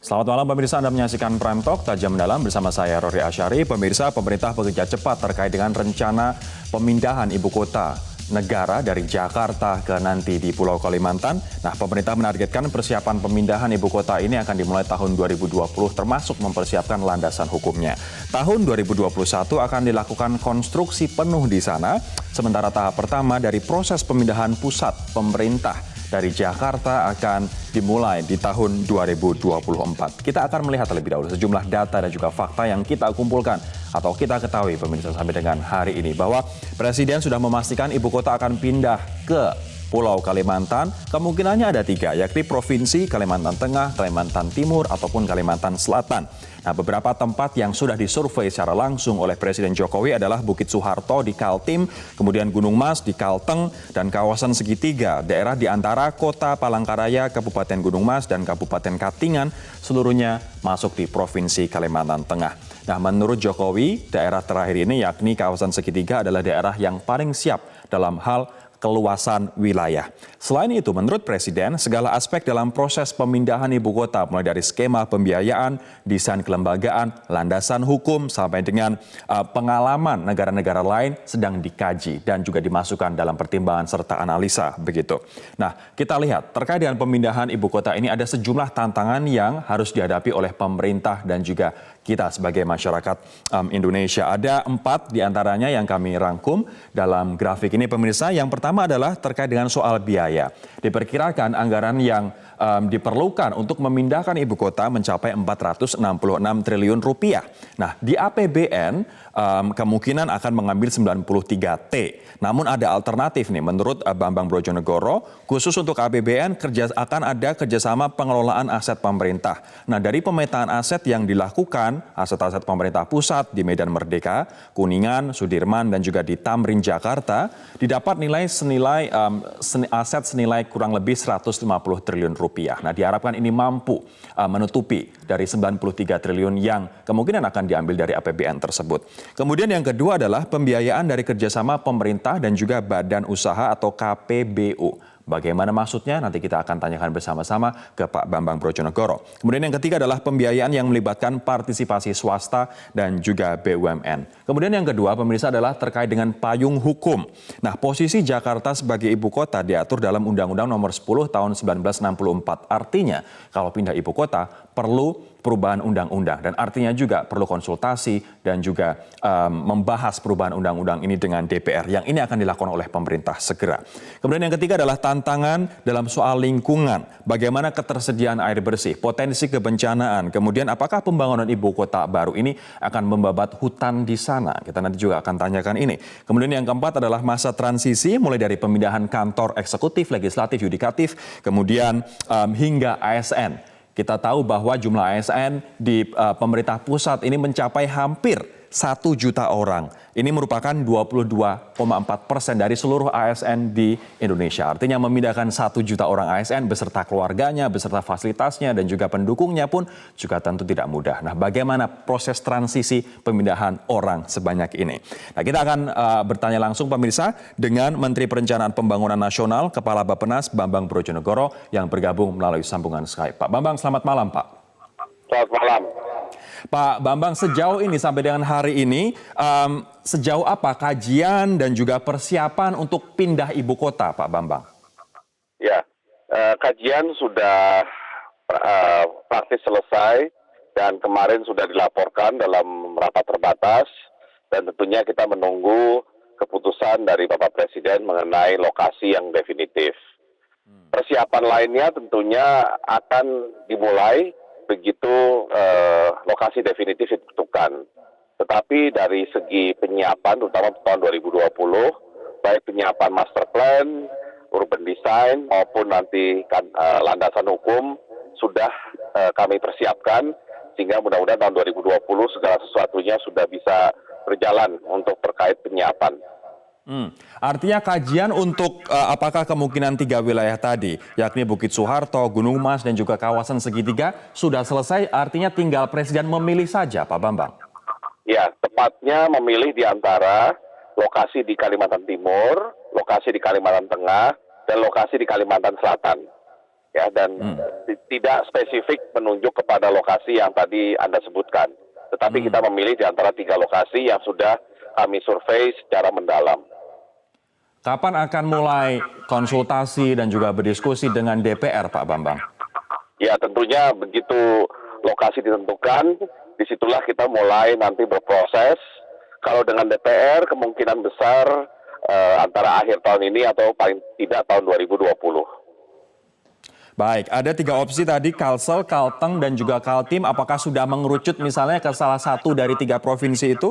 Selamat malam pemirsa, Anda menyaksikan Prime Talk Tajam Mendalam bersama saya Rory Asyari. Pemirsa, pemerintah bekerja cepat terkait dengan rencana pemindahan ibu kota negara dari Jakarta ke nanti di Pulau Kalimantan. Nah, pemerintah menargetkan persiapan pemindahan ibu kota ini akan dimulai tahun 2020 termasuk mempersiapkan landasan hukumnya. Tahun 2021 akan dilakukan konstruksi penuh di sana, sementara tahap pertama dari proses pemindahan pusat pemerintah dari Jakarta akan dimulai di tahun 2024. Kita akan melihat terlebih dahulu sejumlah data dan juga fakta yang kita kumpulkan atau kita ketahui pemirsa sampai dengan hari ini bahwa Presiden sudah memastikan ibu kota akan pindah ke Pulau Kalimantan. Kemungkinannya ada 3, yakni Provinsi Kalimantan Tengah, Kalimantan Timur, ataupun Kalimantan Selatan. Nah, beberapa tempat yang sudah disurvei secara langsung oleh Presiden Jokowi adalah Bukit Soeharto di Kaltim, kemudian Gunung Mas di Kalteng, dan kawasan segitiga, daerah di antara Kota Palangkaraya, Kabupaten Gunung Mas, dan Kabupaten Katingan, seluruhnya masuk di Provinsi Kalimantan Tengah. Nah, menurut Jokowi, daerah terakhir ini yakni kawasan segitiga adalah daerah yang paling siap dalam hal keluasan wilayah. Selain itu, menurut Presiden, segala aspek dalam proses pemindahan ibu kota, mulai dari skema pembiayaan, desain kelembagaan, landasan hukum, sampai dengan pengalaman negara-negara lain sedang dikaji dan juga dimasukkan dalam pertimbangan serta analisa. Begitu. Nah, kita lihat terkait dengan pemindahan ibu kota ini ada sejumlah tantangan yang harus dihadapi oleh pemerintah dan juga kita sebagai masyarakat Indonesia. Ada 4 diantaranya yang kami rangkum dalam grafik ini pemirsa. Yang pertama adalah terkait dengan soal biaya. Diperkirakan anggaran yang diperlukan untuk memindahkan ibu kota mencapai 466 triliun rupiah. Nah, di APBN kemungkinan akan mengambil 93 T. Namun ada alternatif nih, menurut Bambang Brojonegoro, khusus untuk APBN akan ada kerjasama pengelolaan aset pemerintah. Nah, dari pemetaan aset yang dilakukan, aset-aset pemerintah pusat di Medan Merdeka, Kuningan, Sudirman, dan juga di Tamrin, Jakarta, didapat aset senilai kurang lebih 150 triliun rupiah. Nah, diharapkan ini mampu menutupi dari 93 triliun yang kemungkinan akan diambil dari APBN tersebut. Kemudian yang kedua adalah pembiayaan dari kerjasama pemerintah dan juga badan usaha atau KPBU. Bagaimana maksudnya? Nanti kita akan tanyakan bersama-sama ke Pak Bambang Brojonegoro. Kemudian yang ketiga adalah pembiayaan yang melibatkan partisipasi swasta dan juga BUMN. Kemudian yang kedua, pemirsa, adalah terkait dengan payung hukum. Nah, posisi Jakarta sebagai ibu kota diatur dalam Undang-Undang Nomor 10 Tahun 1964. Artinya, kalau pindah ibu kota perlu perubahan undang-undang dan artinya juga perlu konsultasi dan juga membahas perubahan undang-undang ini dengan DPR yang ini akan dilakukan oleh pemerintah segera. Kemudian yang ketiga adalah tantangan dalam soal lingkungan, bagaimana ketersediaan air bersih, potensi kebencanaan, kemudian apakah pembangunan ibu kota baru ini akan membabat hutan di sana. Kita nanti juga akan tanyakan ini. Kemudian yang keempat adalah masa transisi mulai dari pemindahan kantor eksekutif, legislatif, yudikatif, kemudian hingga ASN. Kita tahu bahwa jumlah ASN di pemerintah pusat ini mencapai hampir 1 juta orang. Ini merupakan 22,4% dari seluruh ASN di Indonesia. Artinya memindahkan 1 juta orang ASN beserta keluarganya, beserta fasilitasnya dan juga pendukungnya pun juga tentu tidak mudah. Nah, bagaimana proses transisi pemindahan orang sebanyak ini? Nah, kita akan bertanya langsung pemirsa dengan Menteri Perencanaan Pembangunan Nasional, Kepala Bappenas Bambang Brojonegoro yang bergabung melalui sambungan Skype. Pak Bambang, selamat malam, Pak. Selamat malam. Pak Bambang, sejauh ini sampai dengan hari ini, sejauh apa kajian dan juga persiapan untuk pindah ibu kota, Pak Bambang? Ya, kajian sudah praktis selesai dan kemarin sudah dilaporkan dalam rapat terbatas dan tentunya kita menunggu keputusan dari Bapak Presiden mengenai lokasi yang definitif. Persiapan lainnya tentunya akan dimulai begitu lokasi definitif ditentukan. Tetapi dari segi penyiapan, terutama tahun 2020, baik penyiapan master plan, urban design, maupun nanti landasan hukum, sudah kami persiapkan, sehingga mudah-mudahan tahun 2020 segala sesuatunya sudah bisa berjalan untuk terkait penyiapan. Artinya kajian untuk apakah kemungkinan 3 wilayah tadi, yakni Bukit Soeharto, Gunung Mas, dan juga kawasan segitiga sudah selesai, artinya tinggal Presiden memilih saja, Pak Bambang? Ya, tepatnya memilih di antara lokasi di Kalimantan Timur, lokasi di Kalimantan Tengah, dan lokasi di Kalimantan Selatan. ya, dan tidak spesifik menunjuk kepada lokasi yang tadi Anda sebutkan. Tetapi kita memilih di antara 3 lokasi yang sudah kami survei secara mendalam. Kapan akan mulai konsultasi dan juga berdiskusi dengan DPR, Pak Bambang? Ya, tentunya begitu lokasi ditentukan, disitulah kita mulai nanti berproses. Kalau dengan DPR kemungkinan besar antara akhir tahun ini atau paling tidak tahun 2020. Baik, ada 3 opsi tadi, Kalsel, Kalteng, dan juga Kaltim. Apakah sudah mengerucut misalnya ke salah satu dari 3 provinsi itu?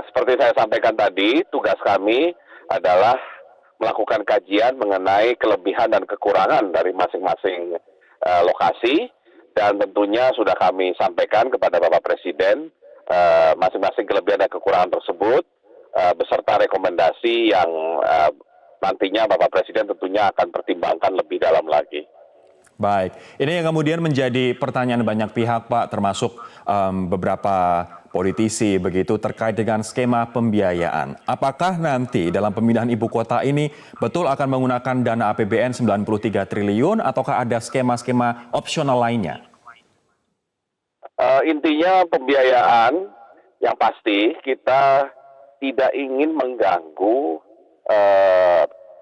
Seperti saya sampaikan tadi, tugas kami adalah melakukan kajian mengenai kelebihan dan kekurangan dari masing-masing lokasi, dan tentunya sudah kami sampaikan kepada Bapak Presiden masing-masing kelebihan dan kekurangan tersebut beserta rekomendasi yang nantinya Bapak Presiden tentunya akan pertimbangkan lebih dalam lagi. Baik, ini yang kemudian menjadi pertanyaan banyak pihak, Pak, termasuk beberapa politisi begitu terkait dengan skema pembiayaan. Apakah nanti dalam pemindahan ibu kota ini betul akan menggunakan dana APBN 93 triliun ataukah ada skema-skema opsional lainnya? Intinya pembiayaan yang pasti kita tidak ingin mengganggu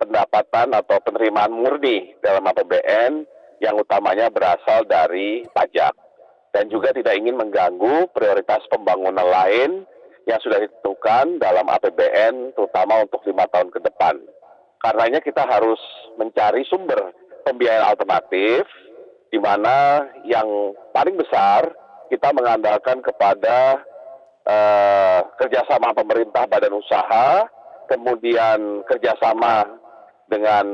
pendapatan atau penerimaan murni dalam APBN yang utamanya berasal dari pajak, dan juga tidak ingin mengganggu prioritas pembangunan lain yang sudah ditentukan dalam APBN terutama untuk 5 tahun ke depan. Karenanya kita harus mencari sumber pembiayaan alternatif di mana yang paling besar kita mengandalkan kepada kerjasama pemerintah badan usaha, kemudian kerjasama dengan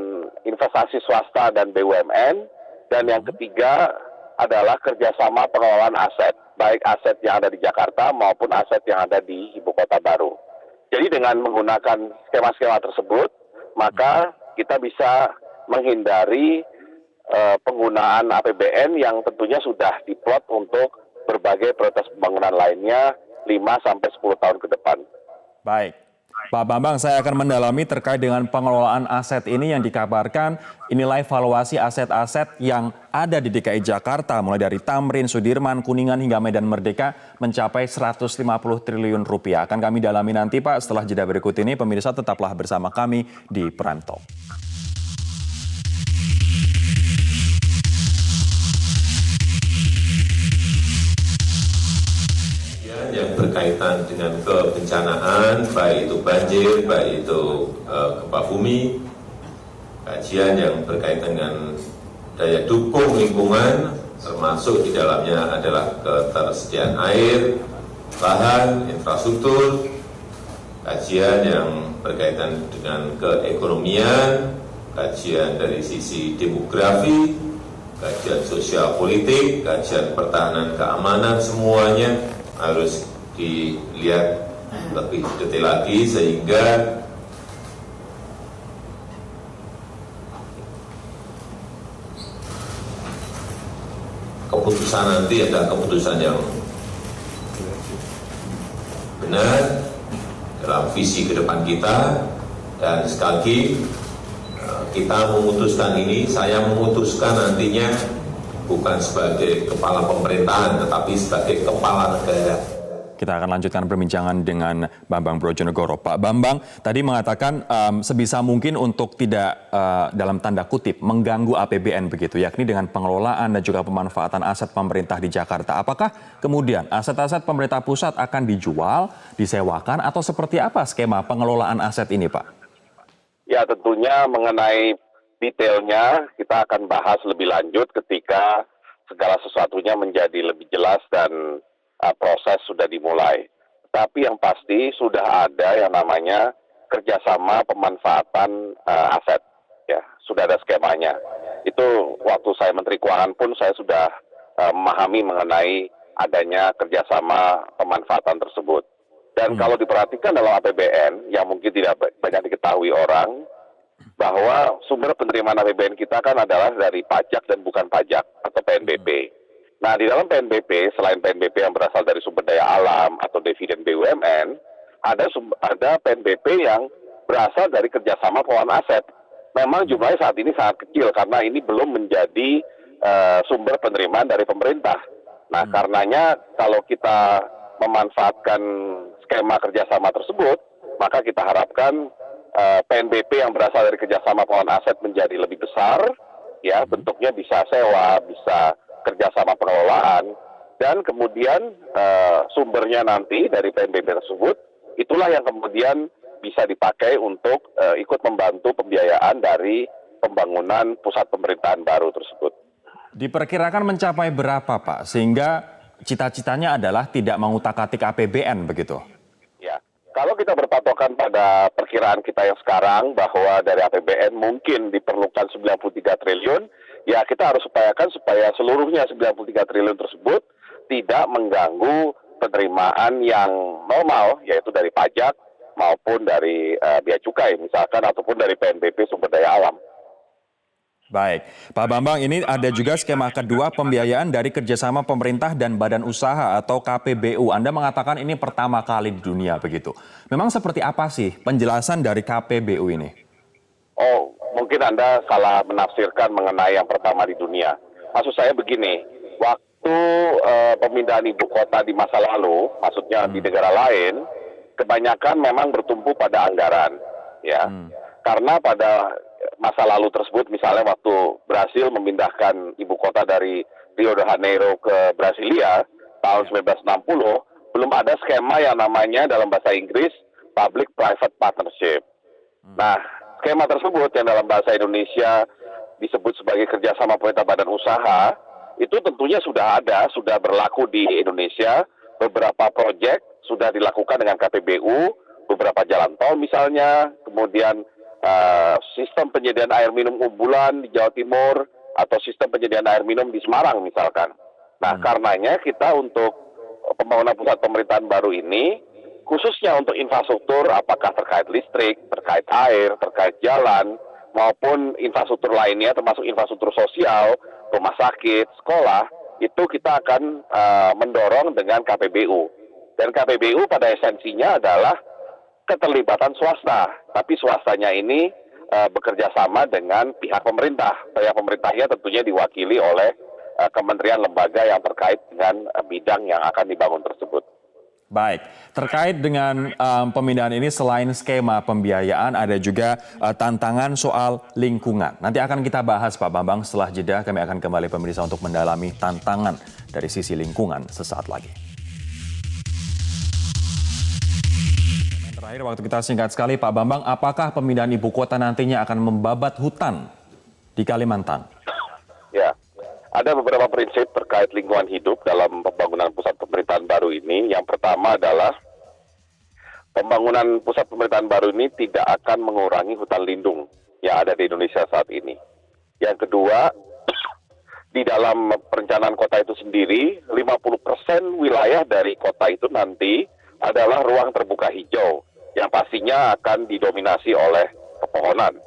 investasi swasta dan BUMN, dan yang ketiga adalah kerjasama pengelolaan aset, baik aset yang ada di Jakarta maupun aset yang ada di ibu kota baru. Jadi dengan menggunakan skema-skema tersebut, maka kita bisa menghindari penggunaan APBN yang tentunya sudah diplot untuk berbagai prioritas pembangunan lainnya 5-10 tahun ke depan. Baik. Pak Bambang, saya akan mendalami terkait dengan pengelolaan aset ini yang dikabarkan nilai valuasi aset-aset yang ada di DKI Jakarta mulai dari Tamrin, Sudirman, Kuningan hingga Medan Merdeka mencapai 150 triliun rupiah. Akan kami dalami nanti, Pak, setelah jeda berikut ini. Pemirsa tetaplah bersama kami di Prime Talk. Yang berkaitan dengan kebencanaan, baik itu banjir, baik itu gempa bumi, kajian yang berkaitan dengan daya dukung lingkungan, termasuk di dalamnya adalah ketersediaan air, lahan, infrastruktur, kajian yang berkaitan dengan keekonomian, kajian dari sisi demografi, kajian sosial politik, kajian pertahanan keamanan, semuanya harus dilihat lebih detail lagi sehingga keputusan nanti adalah keputusan yang benar dalam visi ke depan kita. Dan sekali lagi kita memutuskan ini, saya memutuskan nantinya bukan sebagai kepala pemerintahan, tetapi sebagai kepala negara. Kita akan lanjutkan perbincangan dengan Bambang Brojonegoro. Pak Bambang tadi mengatakan sebisa mungkin untuk tidak dalam tanda kutip mengganggu APBN begitu, yakni dengan pengelolaan dan juga pemanfaatan aset pemerintah di Jakarta. Apakah kemudian aset-aset pemerintah pusat akan dijual, disewakan, atau seperti apa skema pengelolaan aset ini, Pak? Ya, tentunya mengenai detailnya kita akan bahas lebih lanjut ketika segala sesuatunya menjadi lebih jelas dan proses sudah dimulai. Tapi yang pasti sudah ada yang namanya kerjasama pemanfaatan aset, ya sudah ada skemanya. Itu waktu saya Menteri Keuangan pun saya sudah memahami mengenai adanya kerjasama pemanfaatan tersebut. Dan kalau diperhatikan dalam APBN yang mungkin tidak banyak diketahui orang, bahwa sumber penerimaan APBN kita kan adalah dari pajak dan bukan pajak atau PNBP. Nah, di dalam PNBP, selain PNBP yang berasal dari sumber daya alam atau dividen BUMN, ada PNBP yang berasal dari kerjasama pengelolaan aset. memang jumlahnya saat ini sangat kecil karena ini belum menjadi sumber penerimaan dari pemerintah. Nah, karenanya kalau kita memanfaatkan skema kerjasama tersebut, maka kita harapkan PNBP yang berasal dari kerjasama pengelolaan aset menjadi lebih besar, ya bentuknya bisa sewa, bisa kerjasama pengelolaan, dan kemudian sumbernya nanti dari PNBP tersebut, itulah yang kemudian bisa dipakai untuk ikut membantu pembiayaan dari pembangunan pusat pemerintahan baru tersebut. Diperkirakan mencapai berapa, Pak? Sehingga cita-citanya adalah tidak mengutak-atik APBN begitu? Ya, kalau kita berpatokan pada perkiraan kita yang sekarang bahwa dari APBN mungkin diperlukan 93 triliun, ya kita harus upayakan supaya seluruhnya 93 triliun tersebut tidak mengganggu penerimaan yang normal, yaitu dari pajak maupun dari bea cukai misalkan, ataupun dari PNBP sumber daya alam. Baik, Pak Bambang, ini ada juga skema kedua pembiayaan dari kerjasama pemerintah dan badan usaha atau KPBU. Anda mengatakan ini pertama kali di dunia begitu. Memang seperti apa sih penjelasan dari KPBU ini? Oh, mungkin Anda salah menafsirkan mengenai yang pertama di dunia. Maksud saya begini, waktu pemindahan ibu kota di masa lalu, maksudnya di negara lain, kebanyakan memang bertumpu pada anggaran, ya. Karena pada masa lalu tersebut, misalnya waktu Brasil memindahkan ibu kota dari Rio de Janeiro ke Brasilia tahun 1960, belum ada skema yang namanya dalam bahasa Inggris Public-Private Partnership. Nah, skema tersebut yang dalam bahasa Indonesia disebut sebagai kerjasama pemerintah badan usaha, itu tentunya sudah ada, sudah berlaku di Indonesia. Beberapa proyek sudah dilakukan dengan KPBU, beberapa jalan tol misalnya, kemudian sistem penyediaan air minum umbulan di Jawa Timur, atau sistem penyediaan air minum di Semarang misalkan. Nah, karenanya kita untuk pembangunan pusat pemerintahan baru ini, khususnya untuk infrastruktur, apakah terkait listrik, terkait air, terkait jalan, maupun infrastruktur lainnya, termasuk infrastruktur sosial, rumah sakit, sekolah, itu kita akan mendorong dengan KPBU. Dan KPBU pada esensinya adalah keterlibatan swasta, tapi swastanya ini bekerja sama dengan pihak pemerintah. Pihak pemerintahnya tentunya diwakili oleh kementerian lembaga yang terkait dengan bidang yang akan dibangun tersebut. Baik, terkait dengan pemindahan ini selain skema pembiayaan ada juga tantangan soal lingkungan. Nanti akan kita bahas Pak Bambang, setelah jeda kami akan kembali pemirsa untuk mendalami tantangan dari sisi lingkungan sesaat lagi. Terakhir waktu kita singkat sekali Pak Bambang, apakah pemindahan ibu kota nantinya akan membabat hutan di Kalimantan? Ya, ada beberapa prinsip terkait lingkungan hidup dalam pembangunan pusat pemerintahan baru ini. Yang pertama adalah pembangunan pusat pemerintahan baru ini tidak akan mengurangi hutan lindung yang ada di Indonesia saat ini. Yang kedua, di dalam perencanaan kota itu sendiri, 50% wilayah dari kota itu nanti adalah ruang terbuka hijau yang pastinya akan didominasi oleh pepohonan.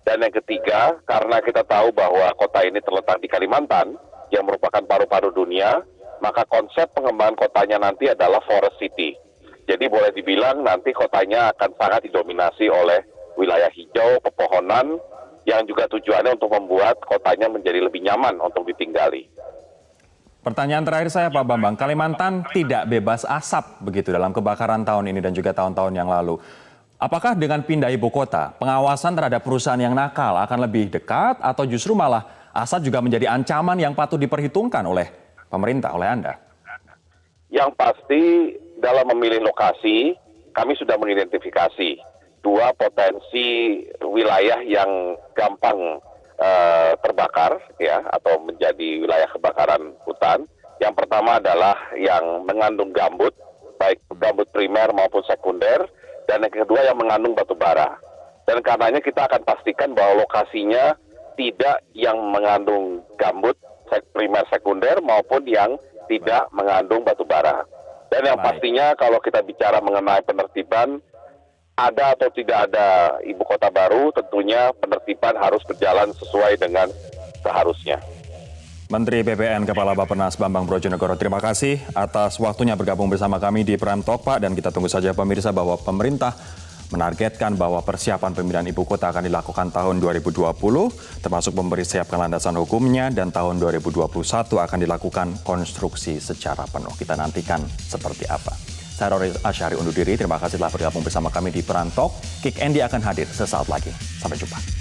Dan yang ketiga, karena kita tahu bahwa kota ini terletak di Kalimantan, yang merupakan paru-paru dunia, maka konsep pengembangan kotanya nanti adalah forest city. Jadi boleh dibilang nanti kotanya akan sangat didominasi oleh wilayah hijau, pepohonan, yang juga tujuannya untuk membuat kotanya menjadi lebih nyaman untuk ditinggali. Pertanyaan terakhir saya Pak Bambang, Kalimantan tidak bebas asap begitu dalam kebakaran tahun ini dan juga tahun-tahun yang lalu. Apakah dengan pindah ibu kota, pengawasan terhadap perusahaan yang nakal akan lebih dekat atau justru malah asap juga menjadi ancaman yang patut diperhitungkan oleh pemerintah, oleh Anda? Yang pasti dalam memilih lokasi, kami sudah mengidentifikasi dua potensi wilayah yang gampang terbakar, ya, atau menjadi wilayah kebakaran hutan. Yang pertama adalah yang mengandung gambut, baik gambut primer maupun sekunder, dan yang kedua yang mengandung batu bara. Dan karenanya kita akan pastikan bahwa lokasinya tidak yang mengandung gambut primer sekunder maupun yang tidak mengandung batu bara. Dan yang pastinya kalau kita bicara mengenai penertiban, ada atau tidak ada ibu kota baru, tentunya penertiban harus berjalan sesuai dengan seharusnya. Menteri PPN Kepala Bappenas Bambang Brojonegoro, terima kasih atas waktunya bergabung bersama kami di Prime Talk Pak, dan kita tunggu saja pemirsa bahwa pemerintah menargetkan bahwa persiapan pemindahan ibu kota akan dilakukan tahun 2020, termasuk memberi siapkan landasan hukumnya, dan tahun 2021 akan dilakukan konstruksi secara penuh. Kita nantikan seperti apa. Saya Rory Asyari undur diri, terima kasih telah bergabung bersama kami di Peran Talk. Kick Andy akan hadir sesaat lagi. Sampai jumpa.